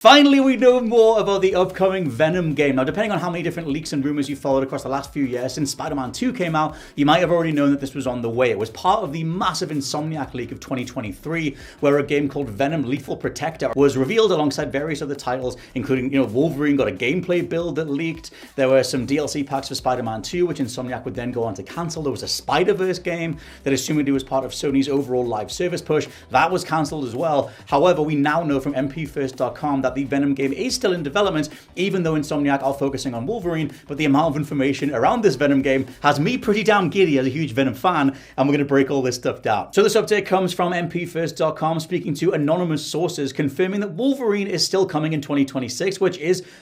Finally, we know more about the upcoming Venom game. Now, depending on how many different leaks and rumors you followed across the last few years since Spider-Man 2 came out, you might have already known that this was on the way. It was part of the massive Insomniac leak of 2023, where a game called Venom Lethal Protector was revealed alongside various other titles, including, Wolverine got a gameplay build that leaked. There were some DLC packs for Spider-Man 2, which Insomniac would then go on to cancel. There was a Spider-Verse game that assumedly was part of Sony's overall live service push. That was cancelled as well. However, we now know from mpfirst.com that the Venom game is still in development, even though Insomniac are focusing on Wolverine, but the amount of information around this Venom game has me pretty damn giddy as a huge Venom fan, and we're going to break all this stuff down. So this update comes from mpfirst.com, speaking to anonymous sources, confirming that Wolverine is still coming in 2026,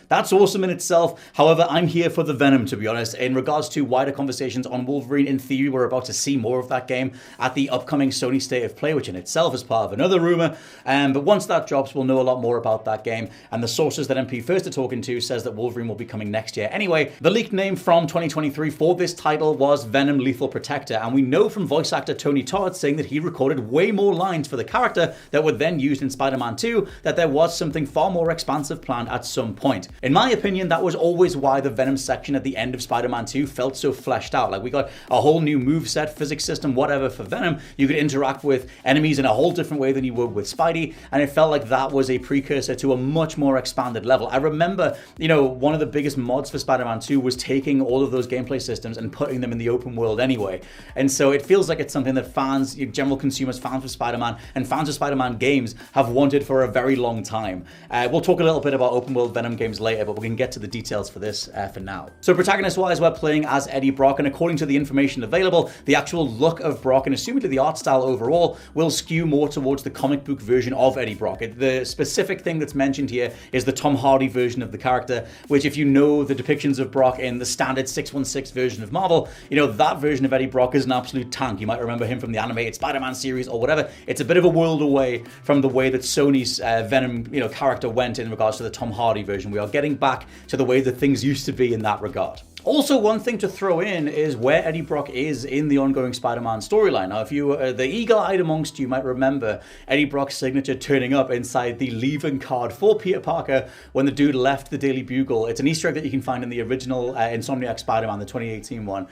that's awesome in itself. However, I'm here for the Venom, to be honest. In regards to wider conversations on Wolverine, in theory, we're about to see more of that game at the upcoming Sony State of Play, which in itself is part of another rumor, but once that drops, we'll know a lot more about that game. And the sources that MP First are talking to says that Wolverine will be coming next year. Anyway, the leaked name from 2023 for this title was Venom Lethal Protector, and we know from voice actor Tony Todd saying that he recorded way more lines for the character that were then used in Spider-Man 2, that there was something far more expansive planned at some point. In my opinion, that was always why the Venom section at the end of Spider-Man 2 felt so fleshed out. Like, we got a whole new moveset, physics system, whatever for Venom. You could interact with enemies in a whole different way than you would with Spidey, and it felt like that was a precursor to a much more expanded level. I remember, one of the biggest mods for Spider-Man 2 was taking all of those gameplay systems and putting them in the open world anyway. And so it feels like it's something that fans, general consumers, fans of Spider-Man, and fans of Spider-Man games have wanted for a very long time. We'll talk a little bit about open world Venom games later, but we can get to the details for this for now. So protagonist-wise, we're playing as Eddie Brock, and according to the information available, the actual look of Brock, and assumedly the art style overall, will skew more towards the comic book version of Eddie Brock. The specific thing that's mentioned here is the Tom Hardy version of the character, which, if you know the depictions of Brock in the standard 616 version of Marvel, that version of Eddie Brock is an absolute tank. You might remember him from the animated Spider-Man series or whatever. It's a bit of a world away from the way that Sony's Venom, character went in regards to the Tom Hardy version. We are getting back to the way that things used to be in that regard. Also, one thing to throw in is where Eddie Brock is in the ongoing Spider-Man storyline. Now, if you the eagle-eyed amongst you might remember Eddie Brock's signature turning up inside the leaving card for Peter Parker when the dude left the Daily Bugle. It's an Easter egg that you can find in the original Insomniac Spider-Man, the 2018 one,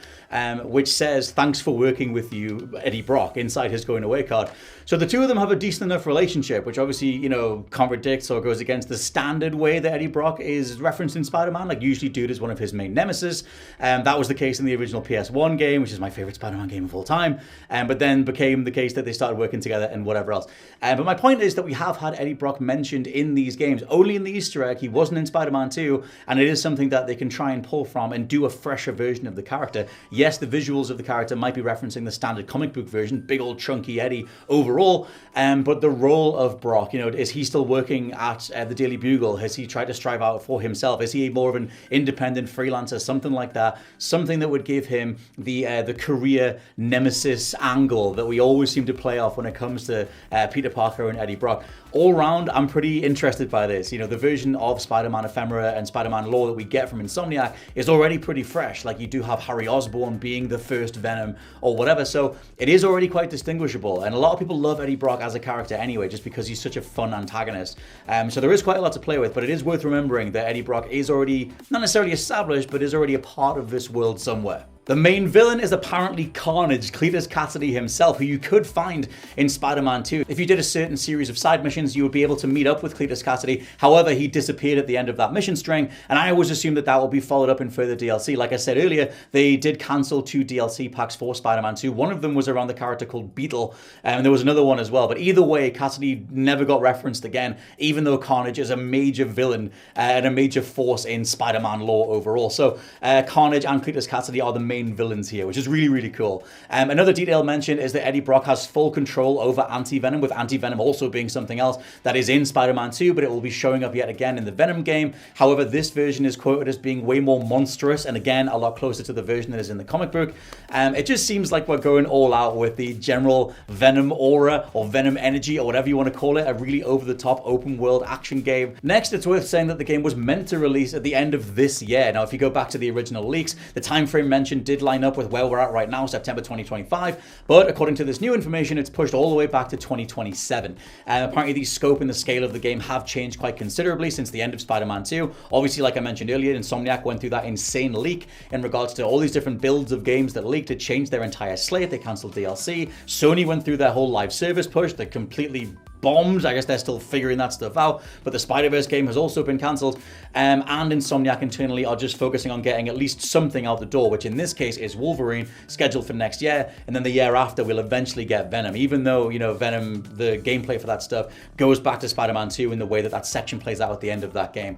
which says, "Thanks for working with you, Eddie Brock," inside his going away card. So the two of them have a decent enough relationship, which obviously, contradicts or goes against the standard way that Eddie Brock is referenced in Spider-Man. Like, usually dude is one of his main nemesis. That was the case in the original PS1 game, which is my favorite Spider-Man game of all time, but then became the case that they started working together and whatever else. But my point is that we have had Eddie Brock mentioned in these games, only in the Easter egg. He wasn't in Spider-Man 2, and it is something that they can try and pull from and do a fresher version of the character. Yes, the visuals of the character might be referencing the standard comic book version, big old chunky Eddie overall, but the role of Brock, is he still working at the Daily Bugle? Has he tried to strive out for himself? Is he more of an independent freelancer, something like that? Something that would give him the career nemesis angle that we always seem to play off when it comes to Peter Parker and Eddie Brock. All round, I'm pretty interested by this. The version of Spider-Man ephemera and Spider-Man lore that we get from Insomniac is already pretty fresh. Like, you do have Harry Osborn being the first Venom or whatever, so it is already quite distinguishable. And a lot of people love Eddie Brock as a character anyway, just because he's such a fun antagonist. So there is quite a lot to play with, but it is worth remembering that Eddie Brock is already, not necessarily established, but is already a part of this world somewhere. The main villain is apparently Carnage, Cletus Cassidy himself, who you could find in Spider-Man 2. If you did a certain series of side missions, you would be able to meet up with Cletus Cassidy. However, he disappeared at the end of that mission string, and I always assumed that will be followed up in further DLC. Like I said earlier, they did cancel 2 DLC packs for Spider-Man 2. One of them was around the character called Beetle, and there was another one as well. But either way, Cassidy never got referenced again, even though Carnage is a major villain and a major force in Spider-Man lore overall. So Carnage and Cletus Cassidy are the main villains here, which is really, really cool. Another detail mentioned is that Eddie Brock has full control over Anti-Venom, with Anti-Venom also being something else that is in Spider-Man 2, but it will be showing up yet again in the Venom game. However, this version is quoted as being way more monstrous, and again, a lot closer to the version that is in the comic book. It just seems like we're going all out with the general Venom aura, or Venom energy, or whatever you want to call it, a really over-the-top open-world action game. Next, it's worth saying that the game was meant to release at the end of this year. Now, if you go back to the original leaks, the time frame mentioned did line up with where we're at right now, September 2025, but according to this new information, it's pushed all the way back to 2027. Apparently the scope and the scale of the game have changed quite considerably since the end of Spider-Man 2. Obviously, like I mentioned earlier, Insomniac went through that insane leak in regards to all these different builds of games that leaked. It changed their entire slate. They cancelled DLC. Sony went through their whole live service push that completely bombed. I guess they're still figuring that stuff out, but the Spider-Verse game has also been cancelled, and Insomniac internally are just focusing on getting at least something out the door, which in this case is Wolverine, scheduled for next year, and then the year after we'll eventually get Venom, even though, you know, Venom, the gameplay for that stuff goes back to Spider-Man 2 in the way that that section plays out at the end of that game.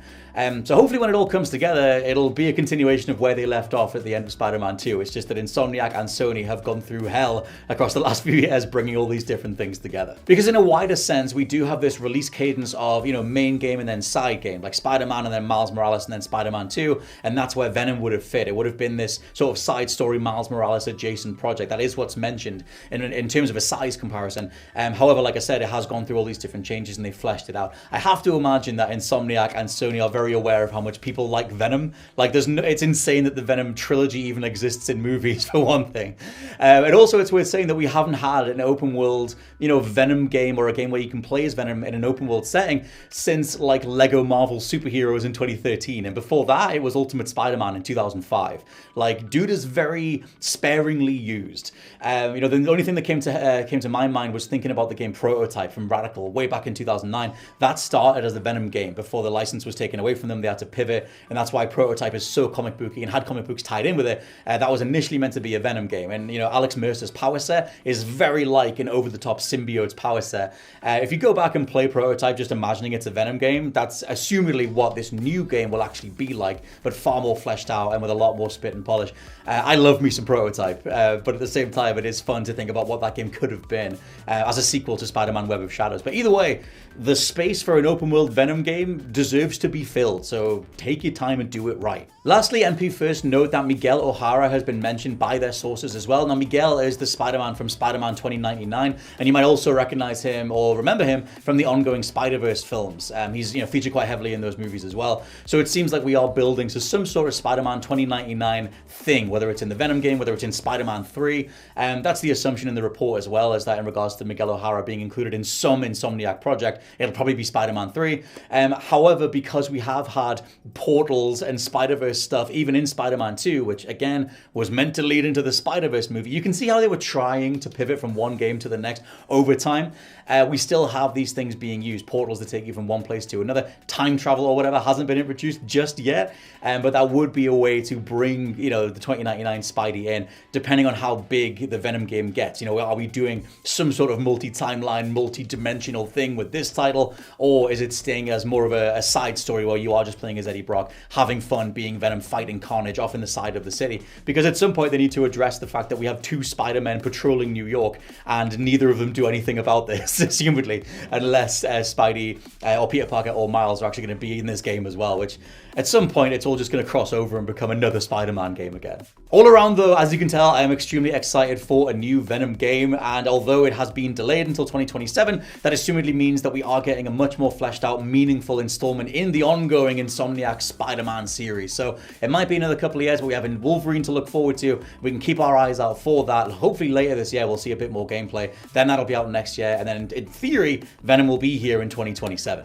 So hopefully when it all comes together, it'll be a continuation of where they left off at the end of Spider-Man 2. It's just that Insomniac and Sony have gone through hell across the last few years bringing all these different things together. Because in a wider sense, we do have this release cadence of, you know, main game and then side game, like Spider-Man and then Miles Morales and then Spider-Man 2, and that's where Venom would have fit. It would have been this sort of side story Miles Morales adjacent project. That is what's mentioned in terms of a size comparison. However, like I said, it has gone through all these different changes and they fleshed it out. I have to imagine that Insomniac and Sony are very aware of how much people like Venom. Like, it's insane that the Venom trilogy even exists in movies, for one thing. And also, it's worth saying that we haven't had an open world, you know, Venom game or a game where you can play as Venom in an open world setting since like Lego Marvel Superheroes in 2013, and before that it was Ultimate Spider-Man in 2005. Like, dude is very sparingly used. You know, the only thing that came to my mind was thinking about the game Prototype from Radical way back in 2009. That started as a Venom game before the license was taken away from them. They had to pivot, and that's why Prototype is so comic booky and had comic books tied in with it. That was initially meant to be a Venom game, and you know, Alex Mercer's power set is very like an over-the-top symbiote's power set. If you go back and play Prototype just imagining it's a Venom game, that's assumedly what this new game will actually be like, but far more fleshed out and with a lot more spit and polish. I love me some Prototype, but at the same time it is fun to think about what that game could have been as a sequel to Spider-Man Web of Shadows. But either way, the space for an open world Venom game deserves to be filled, so take your time and do it right. Lastly, NP first note that Miguel O'Hara has been mentioned by their sources as well. Now, Miguel is the Spider-Man from Spider-Man 2099, and you might also recognize him or remember him from the ongoing Spider-Verse films. He's, you know, featured quite heavily in those movies as well. So it seems like we are building to some sort of Spider-Man 2099 thing, whether it's in the Venom game, whether it's in Spider-Man 3. That's the assumption in the report as well, is that in regards to Miguel O'Hara being included in some Insomniac project, it'll probably be Spider-Man 3. However, because we have had portals and Spider-Verse stuff even in Spider-Man 2, which again was meant to lead into the Spider-Verse movie, you can see how they were trying to pivot from one game to the next over time. We still have these things being used, portals that take you from one place to another. Time travel or whatever hasn't been introduced just yet, but that would be a way to bring, you know, the 2099 Spidey in, depending on how big the Venom game gets. You know, are we doing some sort of multi-timeline, multi-dimensional thing with this title, or is it staying as more of a side story where you are just playing as Eddie Brock, having fun being Venom, fighting Carnage off in the side of the city? Because at some point they need to address the fact that we have two Spider-Men patrolling New York, and neither of them do anything about this, assumedly, unless Spidey or Peter Parker or Miles are actually going to be in this game as well, which at some point it's all just going to cross over and become another Spider-Man game again. All around though, as you can tell, I am extremely excited for a new Venom game, and although it has been delayed until 2027, that assumedly means that we are getting a much more fleshed out, meaningful installment in the ongoing Insomniac Spider-Man series. So it might be another couple of years, but we have Wolverine to look forward to. We can keep our eyes out for that. Hopefully later this year we'll see a bit more gameplay. Then that'll be out next year, and then in theory, Venom will be here in 2027.